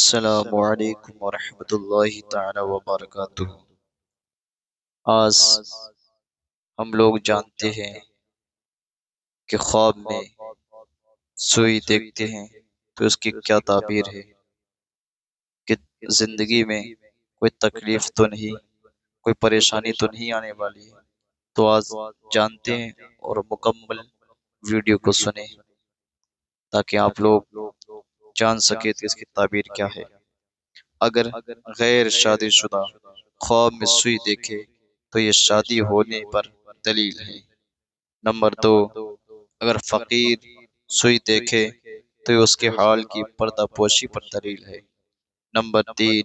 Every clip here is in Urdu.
السلام علیکم ورحمۃ اللہ تعالی وبرکاتہ۔ آج ہم لوگ جانتے ہیں کہ خواب میں سوئی دیکھتے ہیں تو اس کی کیا تعبیر ہے، کہ زندگی میں کوئی تکلیف تو نہیں، کوئی پریشانی تو نہیں آنے والی ہے۔ تو آج جانتے ہیں اور مکمل ویڈیو کو سنیں تاکہ آپ لوگ جان سکیں کہ اس کی تعبیر کیا ہے۔ اگر غیر شادی شدہ خواب میں سوئی دیکھے تو یہ شادی ہونے پر دلیل ہے۔ نمبر دو، اگر فقیر سوئی دیکھے تو یہ اس کے حال کی پردہ پوشی پر دلیل ہے۔ نمبر تین،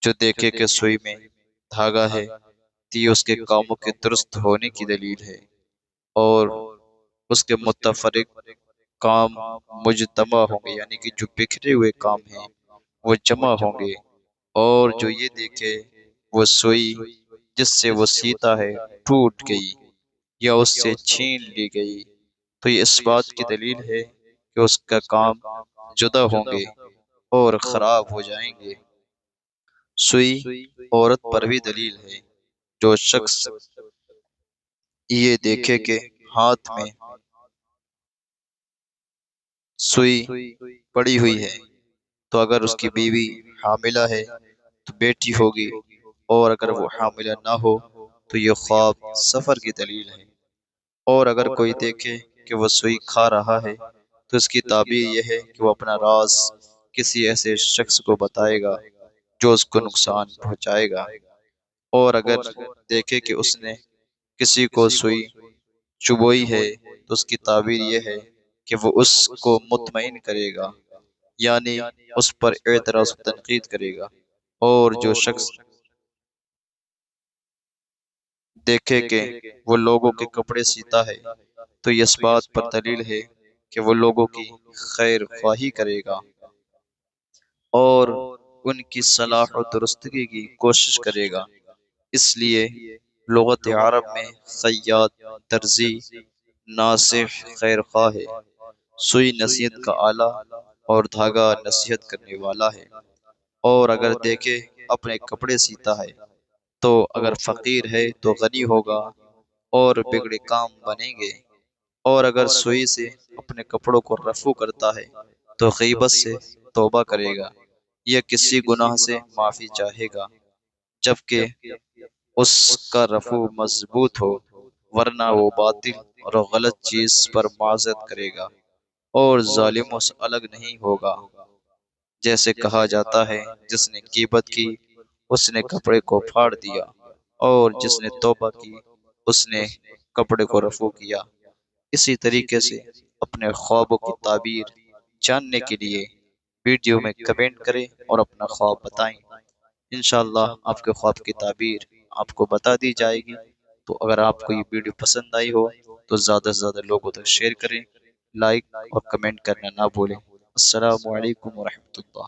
جو دیکھے کہ سوئی میں دھاگا ہے تو یہ اس کے کاموں کے درست ہونے کی دلیل ہے اور اس کے متفرق کام مجتمع ہوں گے، یعنی کہ جو بکھرے ہوئے کام ہیں وہ جمع ہوں گے۔ اور جو یہ دیکھے وہ سوئی جس سے وہ سیتا ہے ٹوٹ گئی یا اس سے چھین لی گئی تو یہ اس بات کی دلیل ہے کہ اس کا کام جدا ہوں گے اور خراب ہو جائیں گے۔ سوئی عورت پر بھی دلیل ہے۔ جو شخص یہ دیکھے کہ ہاتھ میں سوئی پڑی ہوئی ہے تو اگر اس کی بیوی حاملہ ہے تو بیٹی ہوگی، اور اگر وہ حاملہ نہ ہو تو یہ خواب سفر کی دلیل ہے۔ اور اگر کوئی دیکھے کہ وہ سوئی کھا رہا ہے تو اس کی تعبیر یہ ہے کہ وہ اپنا راز کسی ایسے شخص کو بتائے گا جو اس کو نقصان پہنچائے گا۔ اور اگر دیکھے کہ اس نے کسی کو سوئی چبوئی ہے تو اس کی تعبیر یہ ہے کہ وہ اس کو مطمئن کرے گا، یعنی اس پر اعتراض و تنقید کرے گا۔ اور جو شخص دیکھے کہ وہ لوگوں کے کپڑے سیتا ہے تو یہ اس بات پر دلیل ہے کہ وہ لوگوں کی خیر خواہی کرے گا اور ان کی صلاح و درستگی کی کوشش کرے گا۔ اس لیے لغت عرب میں خیاط، درزی، ناصح خیر خواہ ہے۔ سوئی نصیحت کا آلہ اور دھاگا نصیحت کرنے والا ہے۔ اور اگر دیکھے اپنے کپڑے سیتا ہے تو اگر فقیر ہے تو غنی ہوگا اور بگڑے کام بنیں گے۔ اور اگر سوئی سے اپنے کپڑوں کو رفو کرتا ہے تو غیبت سے توبہ کرے گا یا کسی گناہ سے معافی چاہے گا، جبکہ اس کا رفو مضبوط ہو، ورنہ وہ باطل اور غلط چیز پر معذرت کرے گا اور ظالموں سے الگ نہیں ہوگا۔ جیسے کہا جاتا ہے، جس نے غیبت کی اس نے کپڑے کو پھاڑ دیا، اور جس نے توبہ کی اس نے کپڑے کو رفو کیا۔ اسی طریقے سے اپنے خوابوں کی تعبیر جاننے کے لیے ویڈیو میں کمنٹ کریں اور اپنا خواب بتائیں۔ انشاءاللہ آپ کے خواب کی تعبیر آپ کو بتا دی جائے گی۔ تو اگر آپ کو یہ ویڈیو پسند آئی ہو تو زیادہ سے زیادہ لوگوں تک شیئر کریں، لائک اور کمنٹ کرنا نہ بھولیں۔ السلام علیکم ورحمۃ اللہ۔